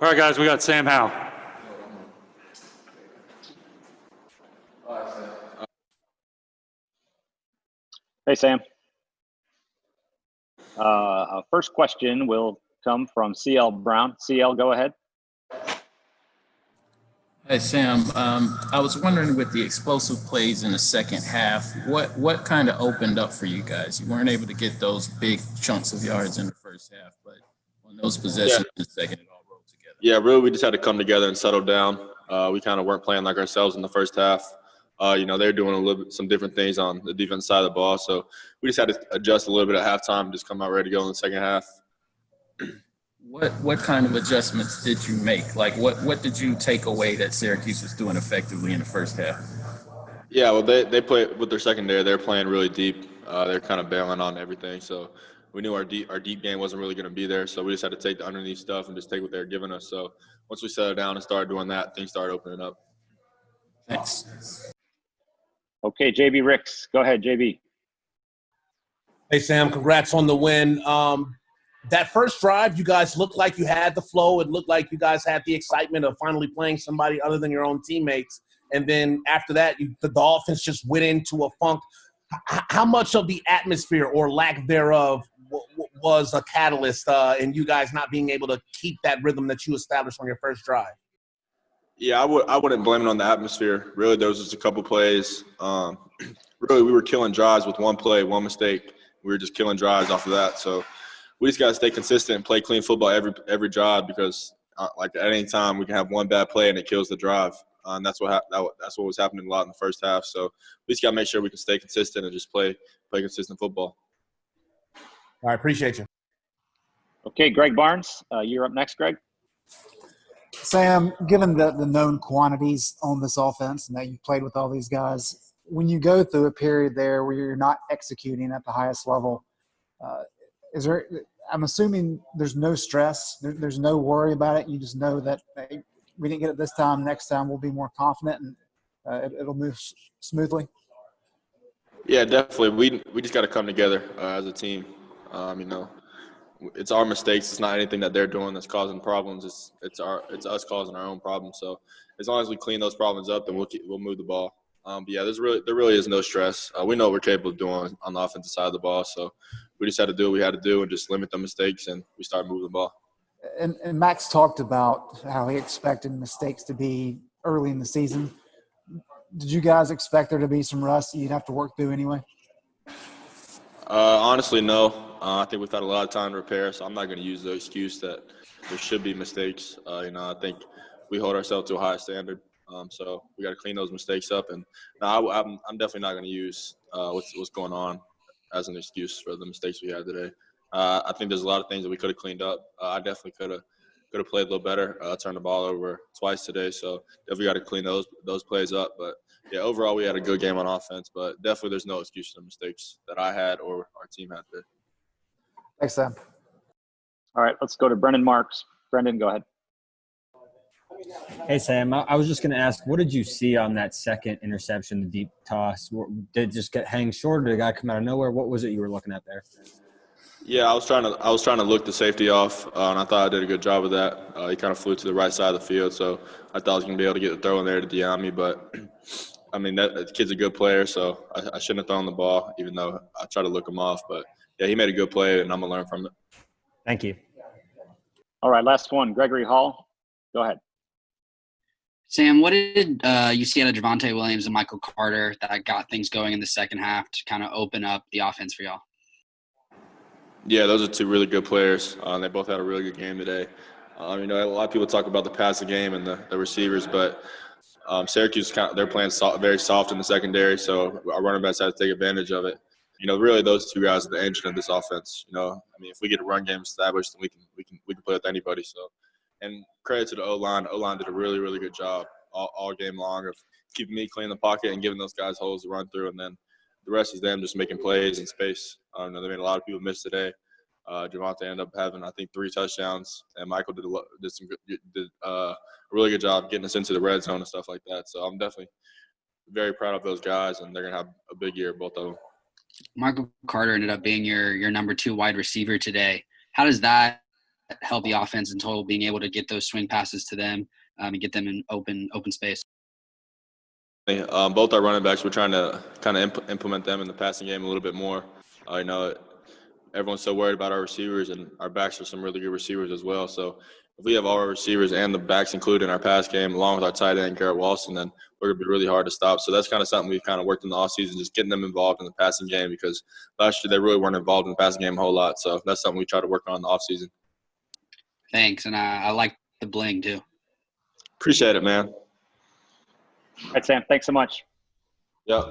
All right, guys, we got Sam Howell. Hey, Sam. First question will come from CL Brown. CL, go ahead. Hey, Sam. I was wondering, with the explosive plays in the second half, what kind of opened up for you guys? You weren't able to get those big chunks of yards in the first half, but on those possessions in the second, it all rolled together. Yeah, really, we just had to come together and settle down. We kind of weren't playing like ourselves in the first half. They were doing some different things on the defense side of the ball. So we just had to adjust a little bit at halftime and just come out ready to go in the second half. What kind of adjustments did you make? Like, what did you take away that Syracuse was doing effectively in the first half? Yeah, well, they play with their secondary. They're playing really deep. They're kind of bailing on everything. So we knew our deep game wasn't really going to be there. So we just had to take the underneath stuff and just take what they were giving us. So once we settled down and started doing that, things started opening up. Thanks. Okay, JB Ricks. Go ahead, JB. Hey, Sam, congrats on the win. That first drive, you guys looked like you had the flow. It looked like you guys had the excitement of finally playing somebody other than your own teammates. And then after that, the offense just went into a funk. How much of the atmosphere or lack thereof was a catalyst in you guys not being able to keep that rhythm that you established on your first drive? Yeah, I wouldn't blame it on the atmosphere. Really, there was just a couple plays. Really, we were killing drives with one play, one mistake. We were just killing drives off of that. So we just got to stay consistent and play clean football every drive, because like at any time we can have one bad play and it kills the drive. And that's what was happening a lot in the first half. So we just got to make sure we can stay consistent and just play consistent football. All right, appreciate you. Okay, Greg Barnes, you're up next, Greg. Sam, given the known quantities on this offense and that you played with all these guys, when you go through a period there where you're not executing at the highest level, I'm assuming there's no stress, there's no worry about it. You just know that we didn't get it this time, next time we'll be more confident and it'll move smoothly. Yeah, definitely. We just got to come together as a team. It's our mistakes. It's not anything that they're doing that's causing problems. It's us causing our own problems. So as long as we clean those problems up, then we'll move the ball. But yeah, there really is no stress. We know what we're capable of doing on the offensive side of the ball. So we just had to do what we had to do and just limit the mistakes, and we started moving the ball. And Max talked about how he expected mistakes to be early in the season. Did you guys expect there to be some rust you'd have to work through anyway? Honestly, no. I think we've had a lot of time to repair, so I'm not going to use the excuse that there should be mistakes. I think we hold ourselves to a high standard, so we got to clean those mistakes up. And no, I'm definitely not going to use what's going on as an excuse for the mistakes we had today. I think there's a lot of things that we could have cleaned up. I definitely could have played a little better. Turned the ball over twice today, so definitely got to clean those plays up. But yeah, overall we had a good game on offense, but definitely there's no excuse for the mistakes that I had or our team had today. Thanks, Sam. All right, let's go to Brendan Marks. Brendan, go ahead. Hey, Sam, I was just going to ask, what did you see on that second interception, the deep toss? Did it just hang short, or did the guy come out of nowhere? What was it you were looking at there? Yeah, I was trying to look the safety off, and I thought I did a good job of that. He kind of flew to the right side of the field, so I thought I was going to be able to get the throw in there to Diami. But, I mean, that kid's a good player, so I shouldn't have thrown the ball, even though I tried to look him off. But, yeah, he made a good play, and I'm going to learn from it. Thank you. All right, last one, Gregory Hall. Go ahead. Sam, what did you see out of Javonte Williams and Michael Carter that got things going in the second half to kind of open up the offense for y'all? Yeah, those are two really good players. They both had a really good game today. A lot of people talk about the passing game and the receivers, but Syracuse, they're playing very soft in the secondary, so our running backs have to take advantage of it. Really those two guys are the engine of this offense. If we get a run game established, then we can play with anybody. So, and credit to the O-line. O-line did a really, really good job all game long of keeping me clean in the pocket and giving those guys holes to run through, and then the rest is them just making plays in space. They made a lot of people miss today. Javonte ended up having, I think, 3 touchdowns, and Michael did a really good job getting us into the red zone and stuff like that. So I'm definitely very proud of those guys, and they're going to have a big year, both of them. Michael Carter ended up being your number 2 wide receiver today. How does that help the offense in total, being able to get those swing passes to them and get them in open space. Both our running backs, we're trying to kind of implement them in the passing game a little bit more. I know everyone's so worried about our receivers, and our backs are some really good receivers as well. So if we have all our receivers and the backs included in our pass game, along with our tight end, Garrett Walston, then we're going to be really hard to stop. So that's kind of something we've kind of worked in the offseason, just getting them involved in the passing game, because last year they really weren't involved in the passing game a whole lot. So that's something we try to work on in the offseason. Thanks, and I like the bling too. Appreciate it, man. All right, Sam. Thanks so much. Yep.